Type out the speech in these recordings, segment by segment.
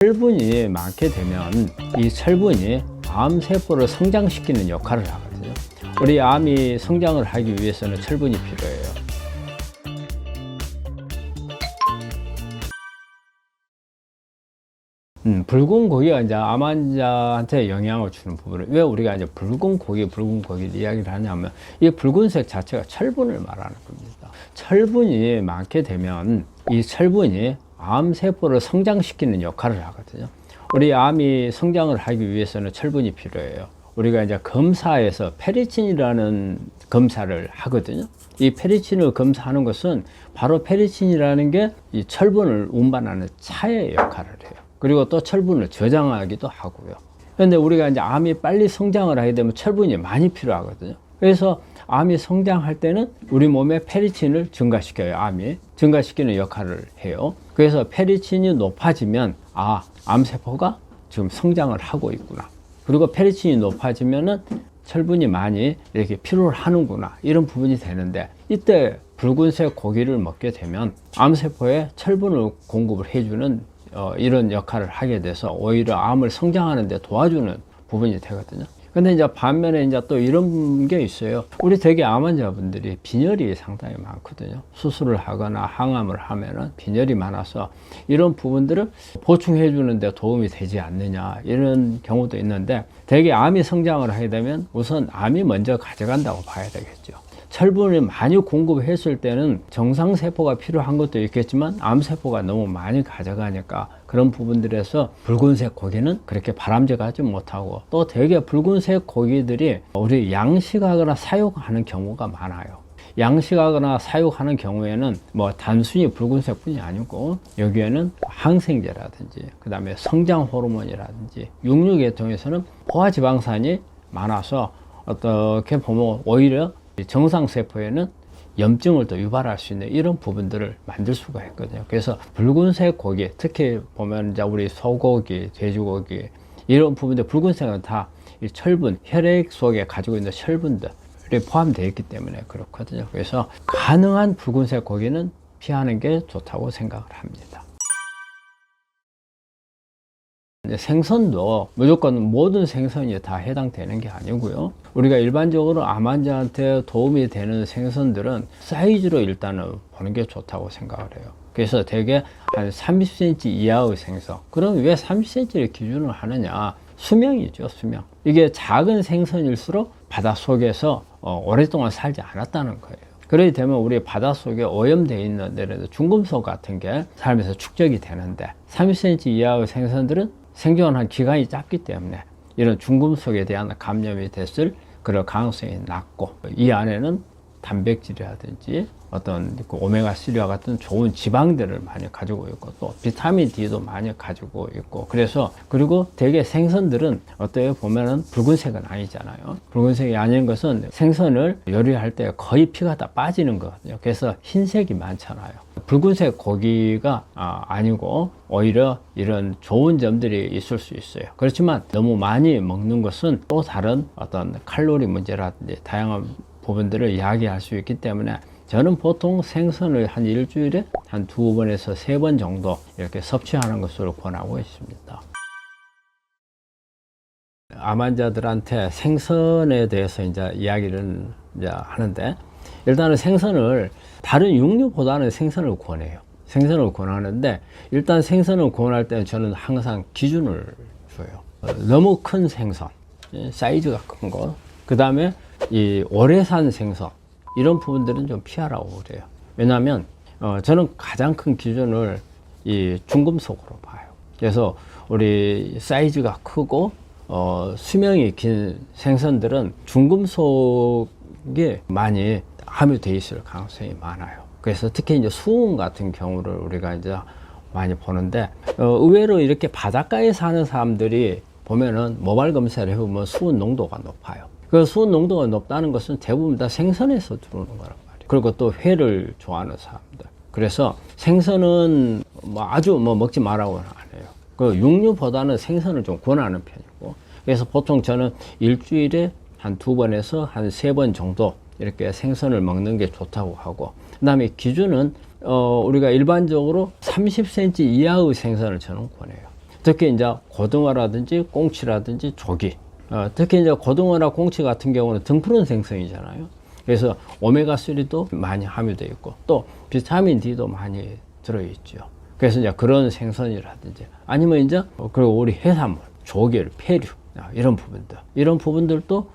철분이 많게 되면 이 철분이 암세포를 성장시키는 역할을 하거든요. 우리 암이 성장을 하기 위해서는 철분이 필요해요. 붉은 고기가 이제 암 환자한테 영향을 주는 부분을, 왜 우리가 이제 붉은 고기를 이야기를 하냐면, 이 붉은색 자체가 철분을 말하는 겁니다. 철분이 많게 되면 이 철분이 암세포를 성장시키는 역할을 하거든요. 우리 암이 성장을 하기 위해서는 철분이 필요해요. 우리가 이제 검사에서 페리친이라는 검사를 하거든요. 이 페리친을 검사하는 것은 바로 페리친이라는 게 이 철분을 운반하는 차의 역할을 해요. 그리고 또 철분을 저장하기도 하고요. 그런데 우리가 이제 암이 빨리 성장을 하게 되면 철분이 많이 필요하거든요. 그래서 암이 성장할 때는 우리 몸에 페리친을 증가시켜요. 암이 증가시키는 역할을 해요. 그래서 페리친이 높아지면 암세포가 지금 성장을 하고 있구나. 그리고 페리친이 높아지면은 철분이 많이 이렇게 필요를 하는구나, 이런 부분이 되는데, 이때 붉은색 고기를 먹게 되면 암세포에 철분을 공급을 해주는 이런 역할을 하게 돼서 오히려 암을 성장하는 데 도와주는 부분이 되거든요. 근데 이제 반면에 이제 또 이런 게 있어요. 우리 되게 암 환자분들이 빈혈이 상당히 많거든요. 수술을 하거나 항암을 하면은 빈혈이 많아서 이런 부분들을 보충해 주는데 도움이 되지 않느냐, 이런 경우도 있는데, 되게 암이 성장을 하게 되면 우선 암이 먼저 가져간다고 봐야 되겠죠. 철분을 많이 공급했을 때는 정상세포가 필요한 것도 있겠지만 암세포가 너무 많이 가져가니까 그런 부분들에서 붉은색 고기는 그렇게 바람직하지 못하고, 또 되게 붉은색 고기들이 우리 양식하거나 사육하는 경우가 많아요. 양식하거나 사육하는 경우에는 뭐 단순히 붉은색 뿐이 아니고 여기에는 항생제라든지 그 다음에 성장 호르몬이라든지 육류계통에서는 포화지방산이 많아서 어떻게 보면 오히려 정상세포에는 염증을 또 유발할 수 있는 이런 부분들을 만들 수가 있거든요. 그래서 붉은색 고기, 특히 보면 이제 우리 소고기, 돼지고기, 이런 부분들 붉은색은 다 이 철분, 혈액 속에 가지고 있는 철분들이 포함되어 있기 때문에 그렇거든요. 그래서 가능한 붉은색 고기는 피하는 게 좋다고 생각을 합니다. 생선도 무조건 모든 생선이 다 해당되는 게 아니고요. 우리가 일반적으로 암 환자한테 도움이 되는 생선들은 사이즈로 일단은 보는 게 좋다고 생각을 해요. 그래서 대개 한 30cm 이하의 생선. 그럼 왜 30cm를 기준으로 하느냐? 수명이죠, 수명. 이게 작은 생선일수록 바닷속에서 오랫동안 살지 않았다는 거예요. 그렇게 되면 우리 바닷속에 오염되어 있는 예를 들어 중금속 같은 게 살면서 축적이 되는데, 30cm 이하의 생선들은 생존한 기간이 짧기 때문에 이런 중금속에 대한 감염이 됐을 그럴 가능성이 낮고, 이 안에는 단백질이라든지 어떤 오메가3와 같은 좋은 지방들을 많이 가지고 있고, 또 비타민 D도 많이 가지고 있고, 그리고 대개 생선들은 어떻게 보면은 붉은색은 아니잖아요. 붉은색이 아닌 것은 생선을 요리할 때 거의 피가 다 빠지는 거거든요. 그래서 흰색이 많잖아요. 붉은색 고기가 아니고 오히려 이런 좋은 점들이 있을 수 있어요. 그렇지만 너무 많이 먹는 것은 또 다른 어떤 칼로리 문제라든지 다양한 부분들을 이야기할 수 있기 때문에, 저는 보통 생선을 한 일주일에 한 2번에서 3번 정도 이렇게 섭취하는 것으로 권하고 있습니다. 암 환자들한테 생선에 대해서 이제 이야기를 이제 하는데, 일단은 생선을 다른 육류보다는 생선을 권해요. 생선을 권하는데, 일단 생선을 권할 때는 저는 항상 기준을 줘요. 너무 큰 생선, 사이즈가 큰 거, 그 다음에 이 오래 산 생선, 이런 부분들은 좀 피하라고 그래요. 왜냐하면 저는 가장 큰 기준을 이 중금속으로 봐요. 그래서 우리 사이즈가 크고 수명이 긴 생선들은 중금속이 많이 함유되어 있을 가능성이 많아요. 그래서 특히 이제 수은 같은 경우를 우리가 이제 많이 보는데, 의외로 이렇게 바닷가에 사는 사람들이 보면은 모발 검사를 해보면 수은 농도가 높아요. 그 수은 농도가 높다는 것은 대부분 다 생선에서 들어오는 거란 말이에요. 그리고 또 회를 좋아하는 사람들. 그래서 생선은 아주 먹지 말라고는 안 해요. 그 육류보다는 생선을 좀 권하는 편이고, 그래서 보통 저는 일주일에 한 2번에서 한 3번 정도 이렇게 생선을 먹는 게 좋다고 하고, 그 다음에 기준은 우리가 일반적으로 30cm 이하의 생선을 저는 권해요. 특히 이제 고등어라든지 꽁치라든지 조기, 특히 이제 고등어나 꽁치 같은 경우는 등푸른 생선이잖아요. 그래서 오메가3도 많이 함유되어 있고 또 비타민 D도 많이 들어있죠. 그래서 이제 그런 생선이라든지 아니면 이제 그리고 우리 해산물, 조개를, 폐류 이런 부분들도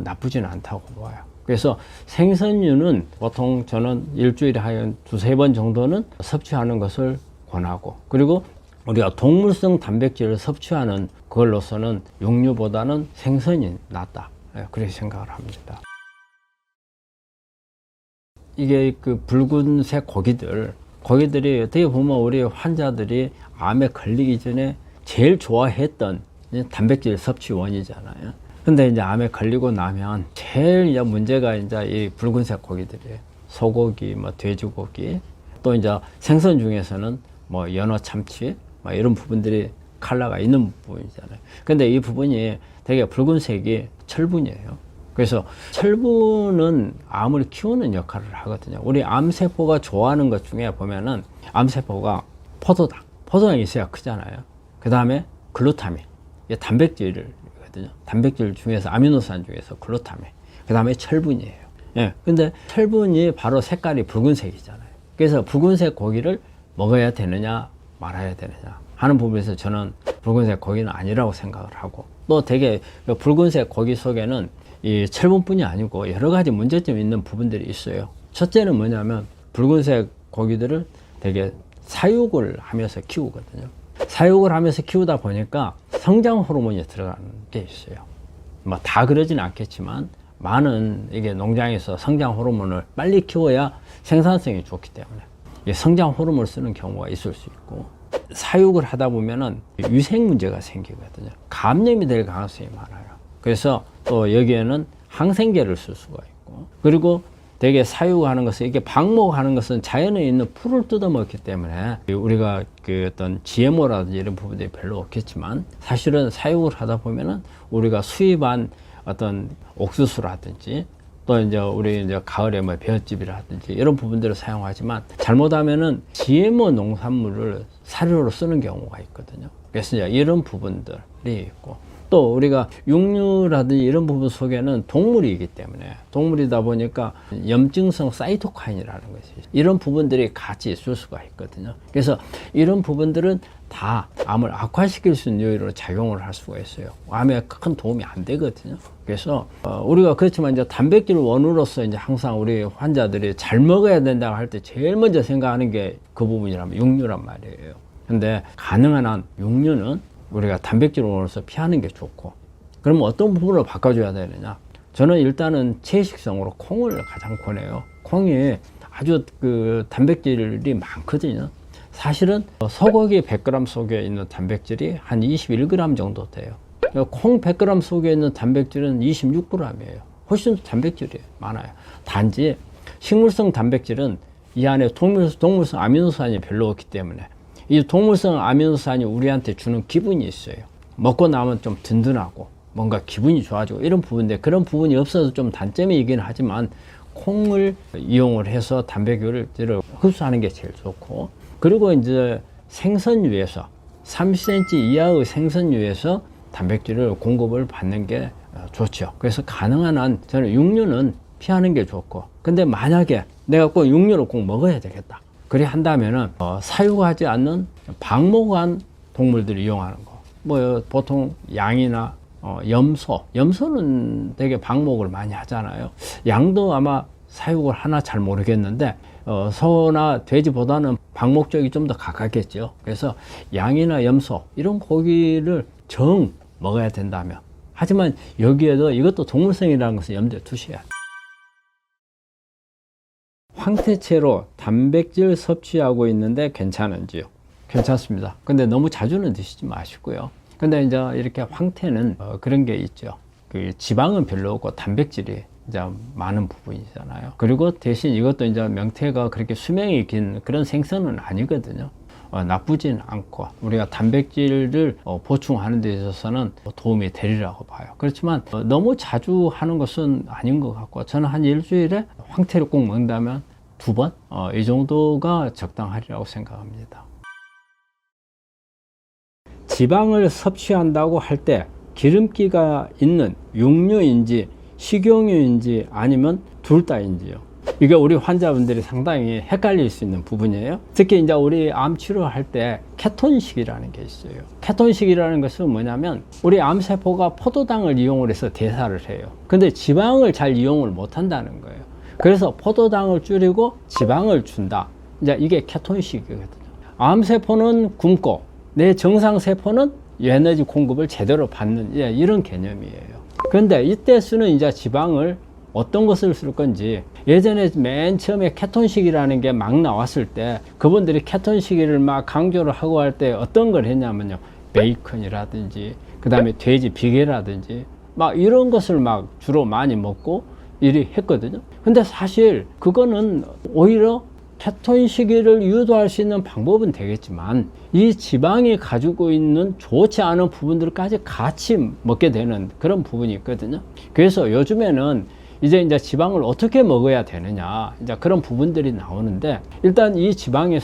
나쁘지는 않다고 봐요. 그래서 생선류는 보통 저는 일주일에 한 두세 번 정도는 섭취하는 것을 권하고, 그리고 우리가 동물성 단백질을 섭취하는 그걸로서는 육류보다는 생선이 낫다, 그렇게 생각을 합니다. 이게 그 붉은색 고기들이 어떻게 보면 우리 환자들이 암에 걸리기 전에 제일 좋아했던 단백질 섭취원이잖아요. 근데 이제 암에 걸리고 나면 제일 이제 문제가 이제 이 붉은색 고기들이에요. 소고기, 뭐 돼지고기, 또 이제 생선 중에서는 뭐 연어, 참치, 뭐 이런 부분들이 칼라가 있는 부분이잖아요. 근데 이 부분이 되게 붉은색이 철분이에요. 그래서 철분은 암을 키우는 역할을 하거든요. 우리 암세포가 좋아하는 것 중에 보면은 암세포가 포도당이 있어야 크잖아요. 그 다음에 글루타민, 이게 단백질이거든요. 단백질 중에서 아미노산 중에서 글루타민, 그 다음에 철분이에요. 예, 근데 철분이 바로 색깔이 붉은색이잖아요. 그래서 붉은색 고기를 먹어야 되느냐 말아야 되느냐 하는 부분에서 저는 붉은색 고기는 아니라고 생각을 하고, 또 되게 붉은색 고기 속에는 이 철분뿐이 아니고 여러 가지 문제점이 있는 부분들이 있어요. 첫째는 뭐냐면 붉은색 고기들을 되게 사육을 하면서 키우거든요. 사육을 하면서 키우다 보니까 성장 호르몬이 들어가는 게 있어요. 뭐 다 그러진 않겠지만 많은 이게 농장에서 성장 호르몬을 빨리 키워야 생산성이 좋기 때문에 성장 호르몬을 쓰는 경우가 있을 수 있고, 사육을 하다 보면은 위생 문제가 생기거든요. 감염이 될 가능성이 많아요. 그래서 또 여기에는 항생제를 쓸 수가 있고, 그리고 되게 사육하는 것은, 이게 방목하는 것은 자연에 있는 풀을 뜯어먹기 때문에 우리가 그 어떤 GMO라든지 이런 부분들이 별로 없겠지만, 사실은 사육을 하다 보면은 우리가 수입한 어떤 옥수수라든지 또 이제 우리 이제 가을에 뭐 볏짚이라든지 이런 부분들을 사용하지만, 잘못하면은 GMO 농산물을 사료로 쓰는 경우가 있거든요. 그래서 이제 이런 부분들이 있고, 또 우리가 육류라든지 이런 부분 속에는 동물이기 때문에, 동물이다 보니까 염증성 사이토카인이라는 것이 이런 부분들이 같이 있을 수가 있거든요. 그래서 이런 부분들은 다 암을 악화시킬 수 있는 요인으로 작용을 할 수가 있어요. 암에 큰 도움이 안 되거든요. 그래서 우리가 그렇지만 이제 단백질 원으로서 이제 항상 우리 환자들이 잘 먹어야 된다고 할 때 제일 먼저 생각하는 게 그 부분이라면 육류란 말이에요. 근데 가능한 한 육류는 우리가 단백질 원으로서 피하는 게 좋고, 그러면 어떤 부분을 바꿔줘야 되느냐? 저는 일단은 채식성으로 콩을 가장 권해요. 콩이 아주 그 단백질이 많거든요. 사실은 소고기 100g 속에 있는 단백질이 한 21g 정도 돼요. 콩 100g 속에 있는 단백질은 26g이에요. 훨씬 단백질이 많아요. 단지 식물성 단백질은 이 안에 동물성 아미노산이 별로 없기 때문에, 이 동물성 아미노산이 우리한테 주는 기분이 있어요. 먹고 나면 좀 든든하고 뭔가 기분이 좋아지고 이런 부분인데, 그런 부분이 없어서 좀 단점이긴 하지만 콩을 이용을 해서 단백질을 흡수하는 게 제일 좋고, 그리고 이제 생선류에서 30cm 이하의 생선류에서 단백질을 공급을 받는 게 좋죠. 그래서 가능한 한 저는 육류는 피하는 게 좋고, 근데 만약에 내가 꼭 육류를 꼭 먹어야 되겠다, 그래 한다면은 사육하지 않는 방목한 동물들을 이용하는 거, 뭐 보통 양이나 염소는 되게 방목을 많이 하잖아요. 양도 아마 사육을 하나 잘 모르겠는데 소나 돼지보다는 방목 쪽이 좀 더 가깝겠죠. 그래서 양이나 염소 이런 고기를 정 먹어야 된다면, 하지만 여기에도 이것도 동물성이라는 것을 염두에 두셔야 돼요. 황태채로 단백질 섭취하고 있는데 괜찮은지요? 괜찮습니다. 근데 너무 자주는 드시지 마시고요. 근데 이제 이렇게 황태는 그런 게 있죠. 그 지방은 별로 없고 단백질이 이제 많은 부분이잖아요. 그리고 대신 이것도 이제 명태가 그렇게 수명이 긴 그런 생선은 아니거든요. 나쁘진 않고 우리가 단백질을 보충하는 데 있어서는 도움이 되리라고 봐요. 그렇지만 너무 자주 하는 것은 아닌 것 같고, 저는 한 일주일에 황태를 꼭 먹는다면 2번? 이 정도가 적당하리라고 생각합니다. 지방을 섭취한다고 할 때 기름기가 있는 육류인지 식용유인지 아니면 둘 다인지요. 이게 우리 환자분들이 상당히 헷갈릴 수 있는 부분이에요. 특히 이제 우리 암 치료할 때 케톤식이라는 게 있어요. 케톤식이라는 것은 뭐냐면 우리 암세포가 포도당을 이용을 해서 대사를 해요. 근데 지방을 잘 이용을 못 한다는 거예요. 그래서 포도당을 줄이고 지방을 준다. 이제 이게 케톤식이거든요. 암세포는 굶고 내 정상세포는 에너지 공급을 제대로 받는 이런 개념이에요. 그런데 이때 쓰는 이제 지방을 어떤 것을 쓸 건지, 예전에 맨 처음에 케톤식이라는 게 막 나왔을 때 그분들이 케톤식을 막 강조를 하고 할 때 어떤 걸 했냐면요, 베이컨이라든지 그 다음에 돼지 비계라든지 막 이런 것을 막 주로 많이 먹고 이리 했거든요. 근데 사실 그거는 오히려 케톤식을 유도할 수 있는 방법은 되겠지만 이 지방이 가지고 있는 좋지 않은 부분들까지 같이 먹게 되는 그런 부분이 있거든요. 그래서 요즘에는 이제 지방을 어떻게 먹어야 되느냐, 이제 그런 부분들이 나오는데, 일단 이 지방은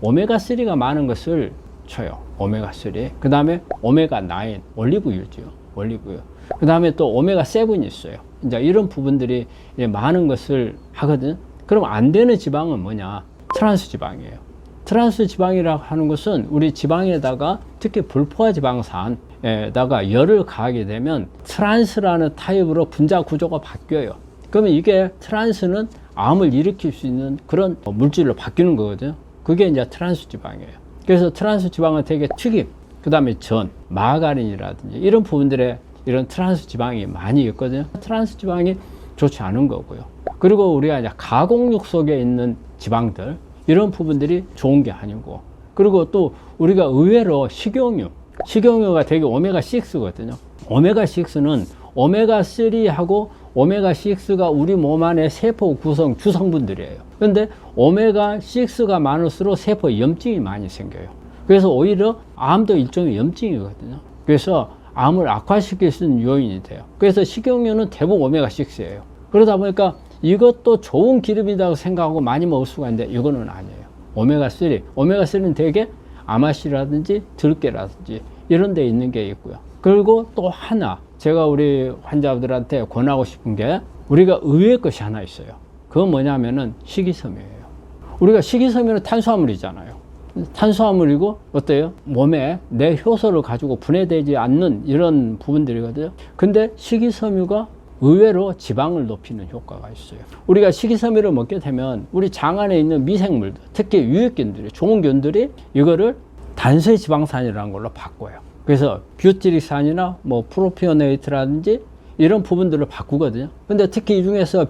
오메가3가 많은 것을 쳐요. 오메가3. 그 다음에 오메가9, 올리브유죠. 올리브유. 그 다음에 또 오메가7이 있어요. 이제 이런 부분들이 이제 많은 것을 하거든요. 그럼 안 되는 지방은 뭐냐? 트란스 지방이에요. 트란스 지방이라고 하는 것은 우리 지방에다가 특히 불포화 지방산에다가 열을 가하게 되면 트란스라는 타입으로 분자 구조가 바뀌어요. 그러면 이게 트란스는 암을 일으킬 수 있는 그런 물질로 바뀌는 거거든요. 그게 이제 트란스 지방이에요. 그래서 트란스 지방은 되게 튀김, 그 다음에 전, 마가린이라든지 이런 부분들에 이런 트란스 지방이 많이 있거든요. 트란스 지방이 좋지 않은 거고요. 그리고 우리가 이제 가공육 속에 있는 지방들, 이런 부분들이 좋은 게 아니고, 그리고 또 우리가 의외로 식용유가 되게 오메가6거든요. 오메가6는 오메가3하고 오메가6가 우리 몸 안에 세포 구성 주성분들이에요. 그런데 오메가6가 많을수록 세포 염증이 많이 생겨요. 그래서 오히려 암도 일종의 염증이거든요. 그래서 암을 악화시킬 수 있는 요인이 돼요. 그래서 식용유는 대부분 오메가6예요. 그러다 보니까 이것도 좋은 기름이라고 생각하고 많이 먹을 수가 있는데 이거는 아니에요. 오메가3는 되게 아마씨라든지 들깨라든지 이런 데 있는 게 있고요. 그리고 또 하나 제가 우리 환자들한테 권하고 싶은 게, 우리가 의외의 것이 하나 있어요. 그건 뭐냐면은 식이섬유예요. 우리가 식이섬유는 탄수화물이잖아요. 탄수화물이고 어때요? 몸에 내 효소를 가지고 분해되지 않는 이런 부분들이거든요. 근데 식이섬유가 의외로 지방을 높이는 효과가 있어요. 우리가 식이섬유를 먹게 되면 우리 장 안에 있는 미생물들, 특히 유익균들이, 좋은 균들이 이거를 단순 지방산이라는 걸로 바꿔요. 그래서 뷰티릭산이나 뭐 프로피오네이트라든지 이런 부분들을 바꾸거든요. 근데 특히 이 중에서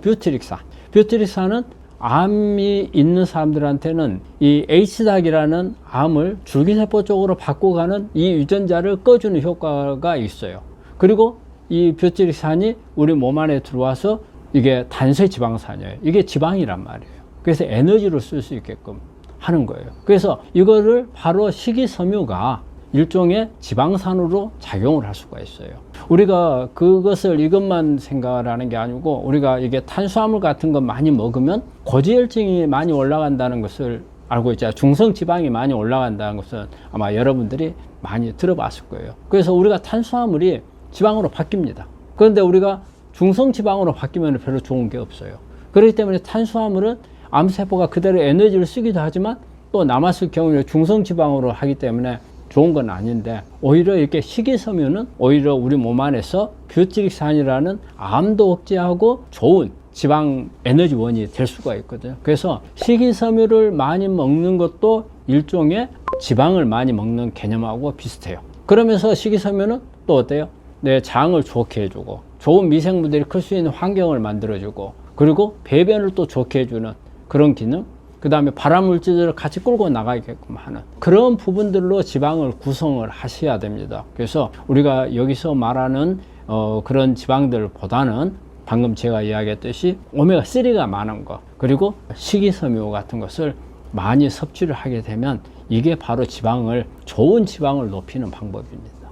뷰티릭산은 암이 있는 사람들한테는 이 H닥이라는 암을 줄기세포 쪽으로 바꿔가는 이 유전자를 꺼주는 효과가 있어요. 그리고 이 뷰티릭산이 우리 몸 안에 들어와서 이게 단수 지방산이에요. 이게 지방이란 말이에요. 그래서 에너지로 쓸 수 있게끔 하는 거예요. 그래서 이거를 바로 식이섬유가 일종의 지방산으로 작용을 할 수가 있어요. 우리가 그것을 이것만 생각하는 게 아니고, 우리가 이게 탄수화물 같은 거 많이 먹으면 고지혈증이 많이 올라간다는 것을 알고 있잖아요. 중성지방이 많이 올라간다는 것은 아마 여러분들이 많이 들어봤을 거예요. 그래서 우리가 탄수화물이 지방으로 바뀝니다. 그런데 우리가 중성지방으로 바뀌면 별로 좋은 게 없어요. 그렇기 때문에 탄수화물은 암세포가 그대로 에너지를 쓰기도 하지만 또 남았을 경우에 중성지방으로 하기 때문에 좋은 건 아닌데, 오히려 이렇게 식이섬유는 오히려 우리 몸 안에서 뷰티릭산이라는 암도 억제하고 좋은 지방 에너지원이 될 수가 있거든요. 그래서 식이섬유를 많이 먹는 것도 일종의 지방을 많이 먹는 개념하고 비슷해요. 그러면서 식이섬유는 또 어때요? 내 장을 좋게 해주고, 좋은 미생물들이 클 수 있는 환경을 만들어주고, 그리고 배변을 또 좋게 해주는 그런 기능, 그 다음에 발암물질들을 같이 끌고 나가게끔 하는 그런 부분들로 지방을 구성을 하셔야 됩니다. 그래서 우리가 여기서 말하는 그런 지방들보다는 방금 제가 이야기했듯이 오메가3가 많은 것, 그리고 식이섬유 같은 것을 많이 섭취를 하게 되면 이게 바로 좋은 지방을 높이는 방법입니다.